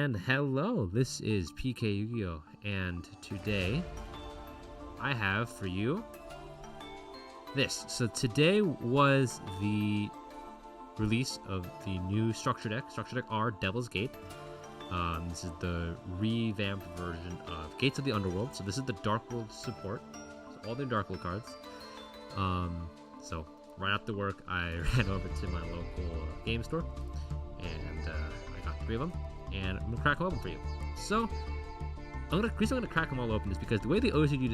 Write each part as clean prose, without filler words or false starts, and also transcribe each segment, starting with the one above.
And hello, this is PK Yugioh, and today I have for you this. So today was the release of the new Structure Deck R Devil's Gate. This is the revamped version of Gates of the Underworld. So this is the Dark World support, so all the Dark World cards. So right after work, I ran over to my local game store, and I got 3 of them. And I'm gonna crack them open for you. So the reason I'm gonna crack them all open is because the way the OCG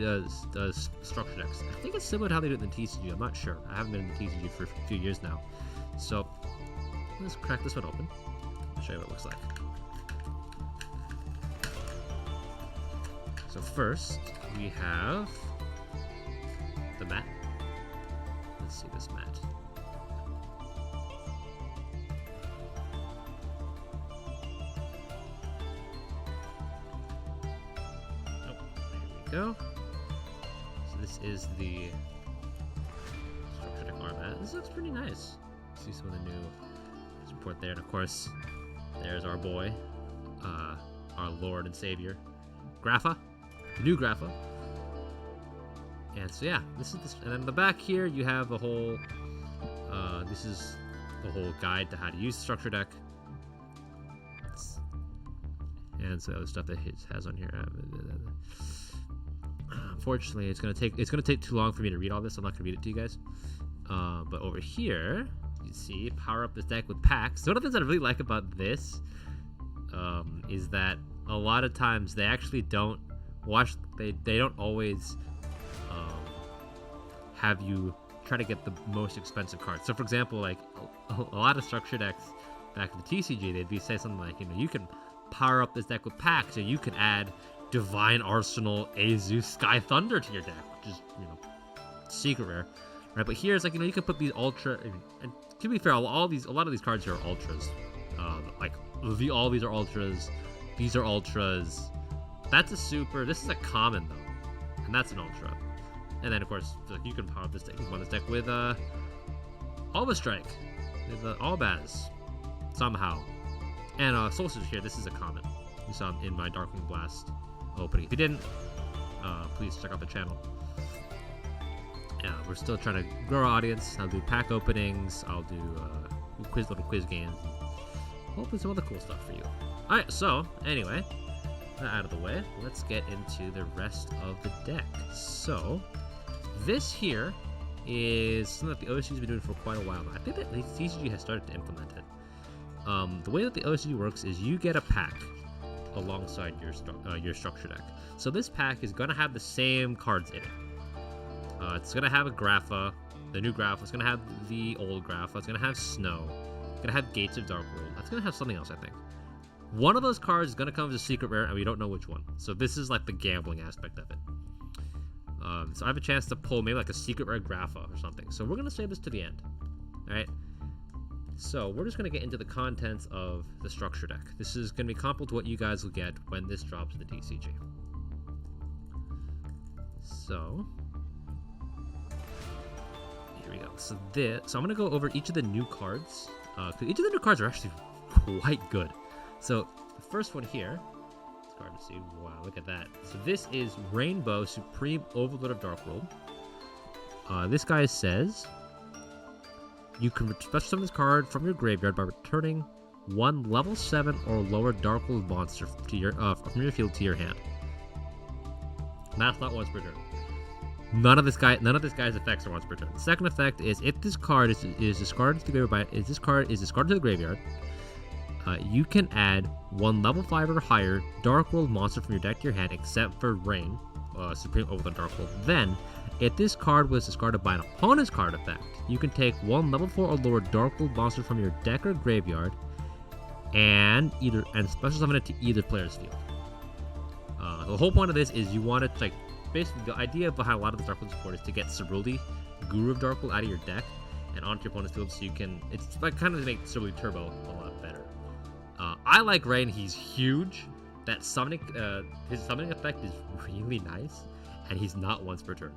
does structure decks, I think it's similar to how they do it in the TCG. I'm not sure. I haven't been in the TCG for a few years now. So let's crack this one open. I'll show you what it looks like. So first we have the mat. Let's see this mat. Go. So this is the Structure Deck R. This looks pretty nice. See some of the new support there, and of course, there's our boy, our Lord and Savior, Grapha, the new Grapha. And so yeah, this is this. And then in the back here, you have the whole. This is the whole guide to how to use the Structure Deck. And so the stuff that it has on here. Unfortunately, it's gonna take too long for me to read all this. I'm not gonna read it to you guys. But over here, you see, power up this deck with packs. So one of the things that I really like about this is that a lot of times they actually don't watch. They don't always have you try to get the most expensive cards. So for example, like a lot of structure decks back in the TCG, they'd be saying something like, you can power up this deck with packs, or you can add Divine Arsenal Azu Sky Thunder to your deck, which is, secret rare, right? But here's like, you can put these ultra, and to be fair, a lot of these cards here are ultras. All these are ultras. These are ultras. That's a super. This is a common though, and that's an ultra. And then of course, you can power up this deck. You can run this deck with Alba Strike, with Albaz, somehow. And Solstice here. This is a common. You saw in my Darkwing Blast opening. If you didn't, please check out the channel. Yeah, we're still trying to grow our audience. I'll do pack openings. I'll do little quiz games. Hopefully some other cool stuff for you. Alright, so anyway, that out of the way, let's get into the rest of the deck. So this here is something that the OCG has been doing for quite a while now. I think that the TCG has started to implement it. The way that the OCG works is you get a pack alongside your structure deck. So this pack is going to have the same cards in it. It's going to have a Grapha, the new Grapha. It's going to have the old Grapha. It's going to have Snow. It's going to have Gates of Dark World. It's going to have something else, I think. One of those cards is going to come as a secret rare, and we don't know which one. So this is like the gambling aspect of it. So I have a chance to pull maybe like a secret rare Grapha or something. So we're going to save this to the end. All right. So we're just going to get into the contents of the structure deck. This is going to be comparable to what you guys will get when this drops in the TCG. So here we go. So I'm going to go over each of the new cards. Because each of the new cards are actually quite good. So the first one here, it's hard to see. Wow, look at that. So this is Rainbow Supreme Overlord of Dark World. This guy says, you can special summon this card from your graveyard by returning one level 7 or lower Dark World monster to your from your field to your hand. That's not once per turn. None of this guy's effects are once per turn. The second effect is if this card is discarded to the graveyard discarded to the graveyard, you can add one level 5 or higher Dark World monster from your deck to your hand, except for Rain, Supreme Overlord Dark World. Then, if this card was discarded by an opponent's card effect, you can take one level 4 or lower Dark World monster from your deck or graveyard and special summon it to either player's field. The whole point of this is you want to, basically the idea behind a lot of the Dark World support is to get Cerulli, Guru of Dark World, out of your deck and onto your opponent's field, so you can, it's like kind of make Cerulli Turbo a lot better. I like Rain. He's huge. That summoning, his summoning effect is really nice, and he's not once per turn.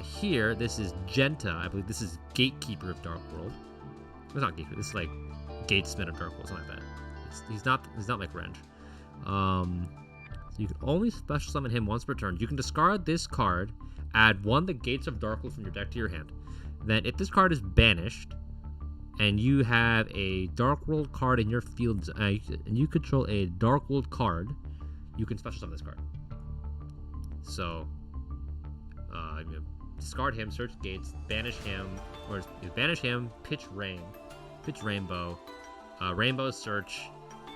Here, this is Genta. I believe this is Gatekeeper of Dark World. It's not Gatekeeper. This is like Gatesman of Dark World, something like that. He's not like Renge. So you can only special summon him once per turn. You can discard this card, add 1 the Gates of Darkwood from your deck to your hand. Then if this card is banished, and you have a Darkworld card in your field, and you control a Darkworld card, you can special summon this card. So, discard him, search Gates, banish him, pitch Rainbow, Rainbow search.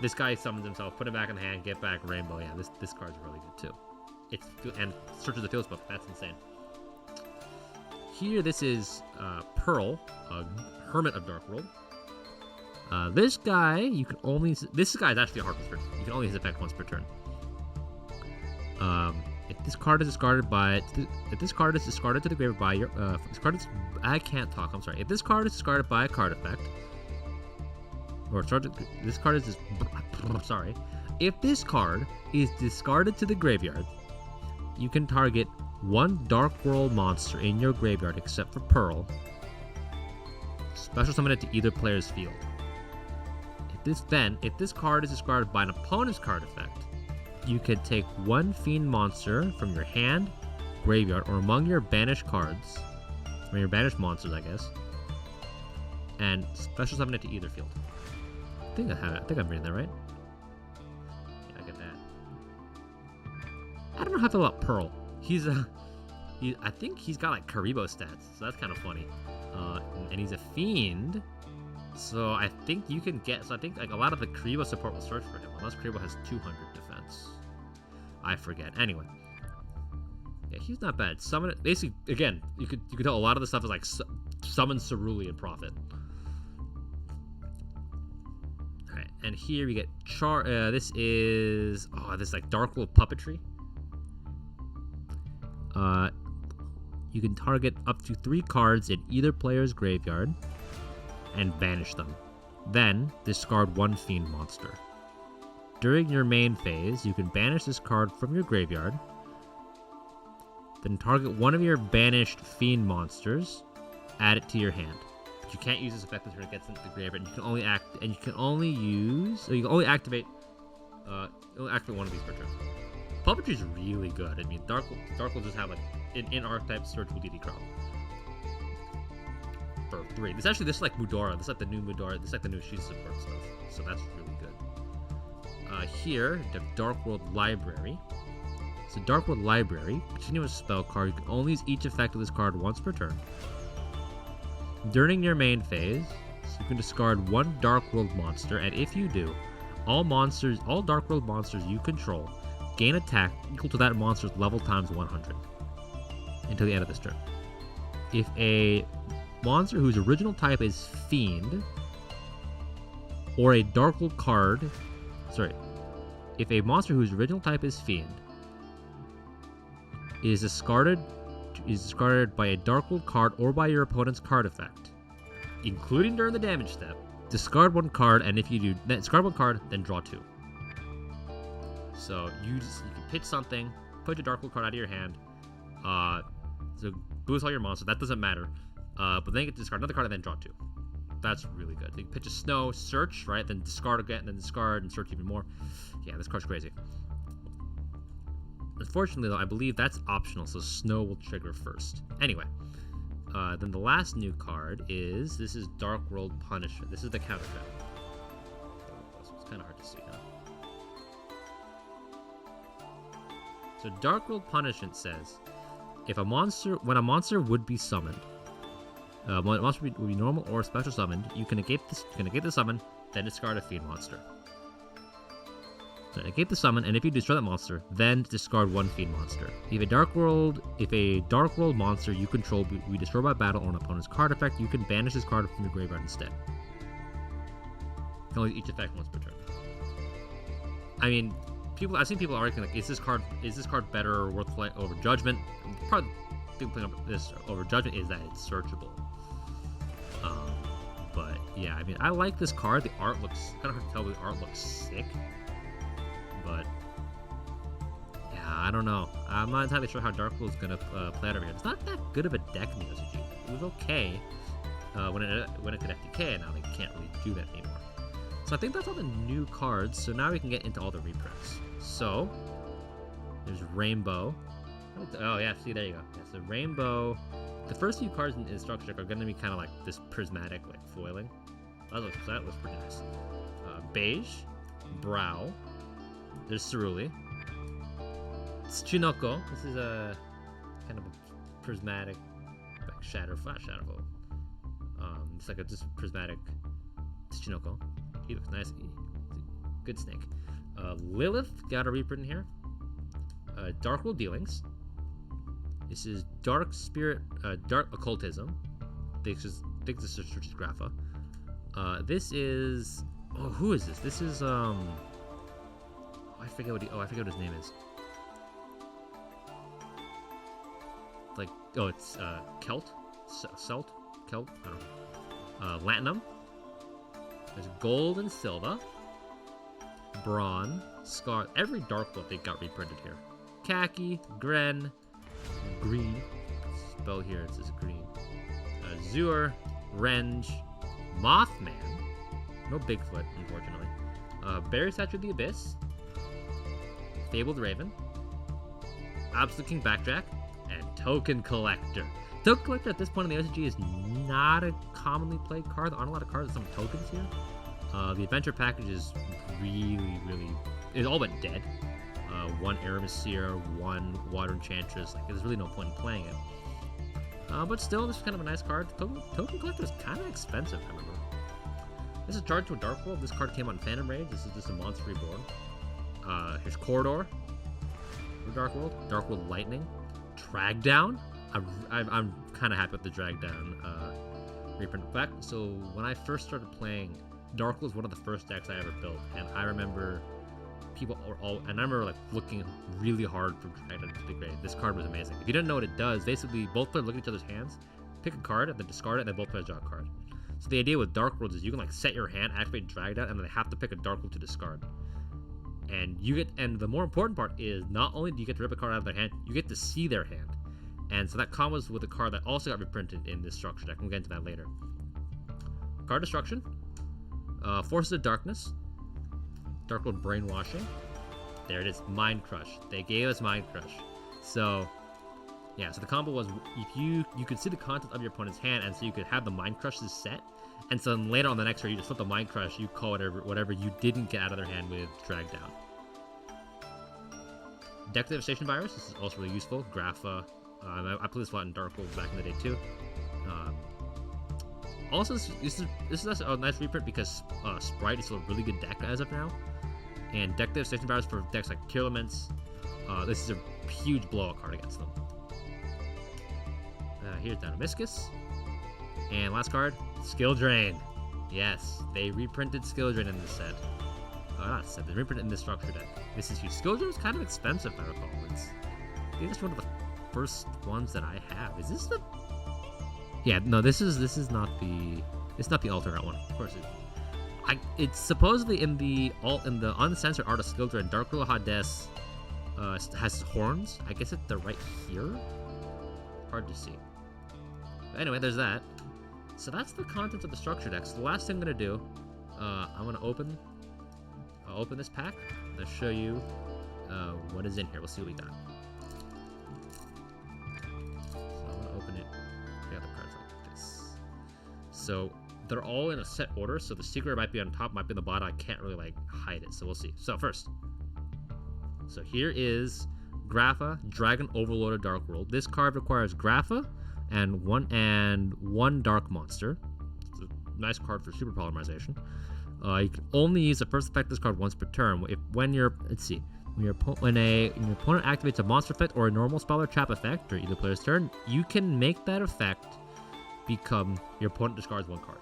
This guy summons himself, put him back in the hand, get back Rainbow. Yeah, this card's really good too. And searches the field spell. That's insane. Here, this is Pearl, Hermit of Darkworld. This guy, you can only... This guy is actually a Heartless person. You can only use effect once per turn. If this card is discarded to the graveyard by your... I can't talk, I'm sorry. If this card is discarded by a card effect... This card is... Sorry. If this card is discarded to the graveyard, you can target 1 Darkworld monster in your graveyard except for Pearl. Special summon it to either player's field. If this card is discarded by an opponent's card effect, you can take 1 Fiend monster from your hand, graveyard, or among your banished cards, or your banished monsters, I guess, and special summon it to either field. I think I have it. I think I'm reading that right. Yeah, I get that. I don't know how to feel about Pearl. I think he's got like Karibo stats, so that's kind of funny. And he's a fiend, so I think you can get. So I think like a lot of the Karibo support will search for him, unless Karibo has 200 defense. I forget. Anyway, yeah, he's not bad. Summon it. Basically, again, you could tell a lot of the stuff is like summon Cerulean Prophet. All right, and here we get this is like Darkworld puppetry. You can target up to 3 cards in either player's graveyard and banish them. Then discard 1 Fiend monster. During your main phase, you can banish this card from your graveyard. Then target 1 of your banished Fiend monsters, add it to your hand. But you can't use this effect until it gets into the graveyard. And you can only activate 1 of these per turn. Puppetry is really good. I mean, Darkworld just have like in archetype search with DD Crop for 3. This is like Mudora. This is like the new Mudora. This is like the new Sheet support stuff. So that's really good. Here, the Darkworld Library. So Darkworld Library, continuous spell card. You can only use each effect of this card once per turn. During your main phase, you can discard 1 Darkworld monster, and if you do, all Darkworld monsters you control gain attack equal to that monster's level times 100 until the end of this turn. If a monster whose original type is Fiend, or a Darkworld card, if a monster whose original type is Fiend is discarded by a Darkworld card or by your opponent's card effect, including during the damage step, discard 1 card, and if you do, discard 1 card, then draw 2. So you can pitch something, put your Darkworld card out of your hand, so boost all your monsters. That doesn't matter. But then you can discard another card and then draw 2. That's really good. You can pitch a Snow, search, right? Then discard again, then discard and search even more. Yeah, this card's crazy. Unfortunately, though, I believe that's optional, so Snow will trigger first. Anyway, then the last new card is Darkworld Punishment. This is the counter trap. It's kind of hard to see, huh? So Darkworld Punishment says, when a monster would be summoned, when a monster would be normal or special summoned, you can negate the summon, then discard a Fiend monster. So negate the summon, and if you destroy that monster, then discard 1 Fiend monster. If a Darkworld monster you control be destroyed by battle or an opponent's card effect, you can banish this card from your graveyard instead. You can only use each effect once per turn. I mean, I've seen people arguing like, is this card better or worth playing over Judgment? Probably people playing this over Judgment is that it's searchable. But yeah, I mean, I like this card. The art looks kind of hard to tell, but the art looks sick. But yeah, I don't know. I'm not entirely sure how Darkworld's gonna play out over here. It's not that good of a deck in the OCG. It was okay when it could FTK, and now they can't really do that anymore. So I think that's all the new cards. So now we can get into all the reprints. So there's Rainbow. Oh yeah, see, there you go. Yeah, so Rainbow. The first few cards in the structure deck are going to be kind of like this prismatic, like foiling. That looks pretty nice. Beige, Brow. There's Cerulli. Tsuchinoko. This is a kind of a prismatic, like flat shadow. It's like a just prismatic Tsuchinoko. He looks nice. He's a good snake. Lilith got a reprint in here. Darkworld Dealings. This is Dark Spirit, Dark Occultism. I think this is Grapha. This is, oh, who is this? This is I forget what his name is. Like, oh, it's Celt, Celt, I don't know. Latinum. There's Gold and Silva. Brawn, Scar. Every Darkworld they got reprinted here. Khaki, Gren, Green. Spell here, it says green. Zur, Renge, Mothman. No Bigfoot, unfortunately. Berry Statue of the Abyss. Fabled Raven. Absolute King Backjack. And Token Collector. Token Collector at this point in the OCG is not a commonly played card. There aren't a lot of cards with some tokens here. The adventure package is really, it's all but dead. One Aramesir, one Water Enchantress. Like, there's really no point in playing it. But still, this is kind of a nice card. Token Collector is kind of expensive, I remember. This is Charged to a Darkworld. This card came out in Phantom Rage. This is just a monster reborn. Here's Corridor for Darkworld. Darkworld Lightning. Drag Down. I'm kind of happy with the Drag Down reprint effect. So when I first started playing, Darkworld was one of the first decks I ever built, and I remember like looking really hard for Drag Down to be great. This card was amazing. If you didn't know what it does, basically both players look at each other's hands, pick a card, and then discard it, and then both players draw a card. So the idea with Darkworld is you can like set your hand, activate Drag Down, and then they have to pick a Darkworld to discard. And the more important part is not only do you get to rip a card out of their hand, you get to see their hand. And so that combos with a card that also got reprinted in this structure deck. We'll get into that later. Card Destruction. Forces of Darkness. Darkworld Brainwashing. There it is. Mind Crush. They gave us Mind Crush. So, yeah. So the combo was if you could see the contents of your opponent's hand, and so you could have the Mind Crushes set. And so then later on the next turn, you just flip the Mind Crush. You call whatever you didn't get out of their hand with Drag Down. Deck Devastation Virus. This is also really useful. Grapha. I played this a lot in Darkworld back in the day too. Also, this is a nice reprint because Sprite is still a really good deck as of now. And Deck Devastation Virus for decks like Kirillaments. This is a huge blowout card against them. Here's Dynamiscus. And last card, Skill Drain. Yes, they reprinted Skill Drain in this set. Not set, they reprinted in this structure deck. This is huge. Skill Drain is kind of expensive, if I recall. I think it's one of the first ones that I have. Is this the... Yeah, no, this is not the... It's not the alternate one. Of course it's supposedly in the uncensored art of Skill Drain, Darkworld Hades has horns. I guess they're right here. Hard to see. But anyway, there's that. So that's the contents of the structure deck. So the last thing I'm gonna do, I'm gonna open this pack. I'll show you what is in here. We'll see what we got. So I'm gonna open it. We got the cards like this. So they're all in a set order. So the secret might be on top, might be on the bottom. I can't really like hide it. So we'll see. So first, so here is Grapha, Dragon Overlord of Darkworld. This card requires Grapha and one Dark Monster. It's a nice card for super polymerization. You can only use the first effect of this card once per turn. When your opponent activates a monster effect or a normal spell or trap effect during either player's turn, you can make that effect become your opponent discards one card.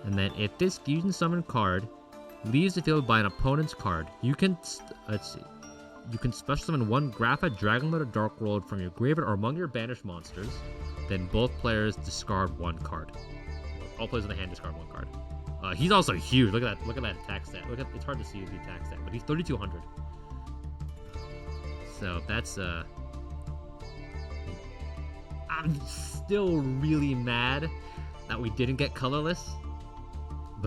And then if this fusion summon card leaves the field by an opponent's card, you can special summon one Grapha Dragonlord of Darkworld from your graveyard or among your banished monsters. Then both players discard one card. All players in the hand discard one card. He's also huge. Look at that attack stat. It's hard to see the attack stat, but he's 3,200. So that's I'm still really mad that we didn't get colorless.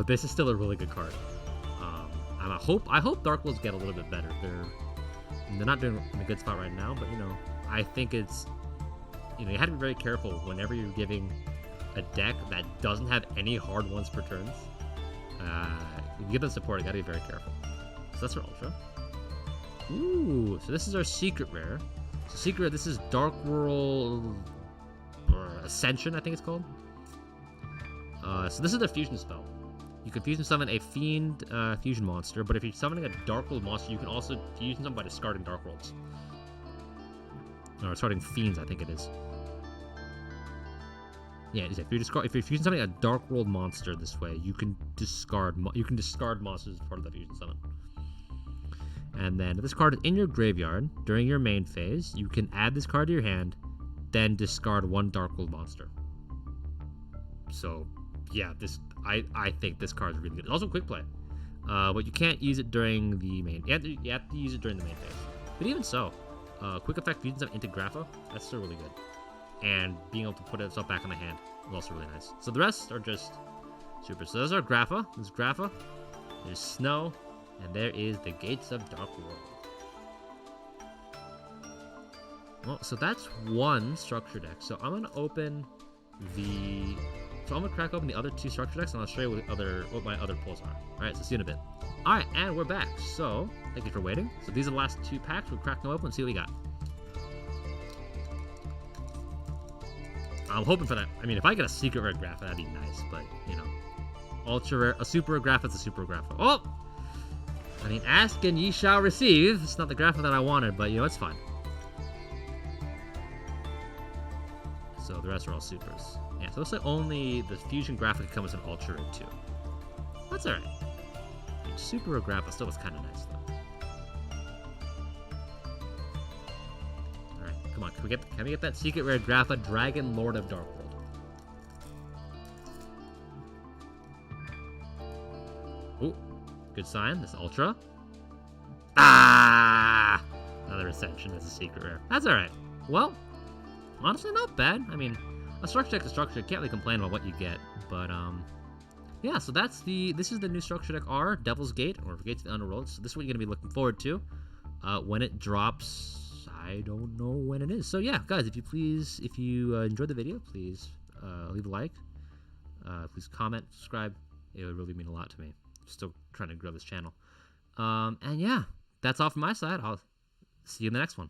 but this is still a really good card. And I hope Dark Worlds get a little bit better. They're not doing in a good spot right now, but I think it's you have to be very careful whenever you're giving a deck that doesn't have any hard ones per turns. If you give them support, you gotta be very careful. So that's our Ultra. Ooh, so this is our secret rare. So secret rare, this is Dark World Ascension, I think it's called. So this is the fusion spell. You can fusion summon a fiend fusion monster, but if you're summoning a Dark World monster, you can also fusion them by discarding Dark Worlds. Or discarding fiends, I think it is. Yeah, if you're fusing something a Dark World monster this way, you can discard monsters as part of the fusion summon. And then if this card is in your graveyard during your main phase, you can add this card to your hand, then discard one Dark World monster. So yeah, I think this card is really good. It's also quick play, but you can't use it during the main. You have to use it during the main phase. But even so, quick effect fusions into Grapha, that's still really good. And being able to put itself back in the hand is also really nice. So the rest are just super. So those are Grapha. There's Grapha. There's Snow. And there is the Gates of Dark World. Well, so that's one structure deck. So I'm going to open the... So I'm going to crack open the other two structure decks, and I'll show you what my other pulls are. Alright, so see you in a bit. Alright, and we're back. So, thank you for waiting. So these are the last two packs. We'll crack them open and see what we got. I'm hoping for that. I mean, if I get a secret rare Grapha, that'd be nice. But, ultra rare, a super rare Grapha is a super rare Grapha. Oh! I mean, ask and ye shall receive. It's not the Grapha that I wanted, but, it's fine. So the rest are all supers. Yeah, so it looks like only the Fusion Grapha comes in ultra rare too. That's alright. Super rare Grapha still was kind of nice, though. Come on, can we get that secret rare Grapha, Dragon Lord of Dark World? Ooh, good sign. This Ultra. Ah! Another Ascension as a secret rare. That's alright. Well, honestly, not bad. I mean, a structure deck is a structure deck. Can't really complain about what you get. But, yeah, so this is the new structure deck R, Devil's Gate, or Gates of the Underworld. So this is what you're going to be looking forward to when it drops. I don't know when it is. So yeah, guys, if you enjoyed the video, please leave a like. Please comment, subscribe. It would really mean a lot to me. I'm still trying to grow this channel. And yeah, that's all from my side. I'll see you in the next one.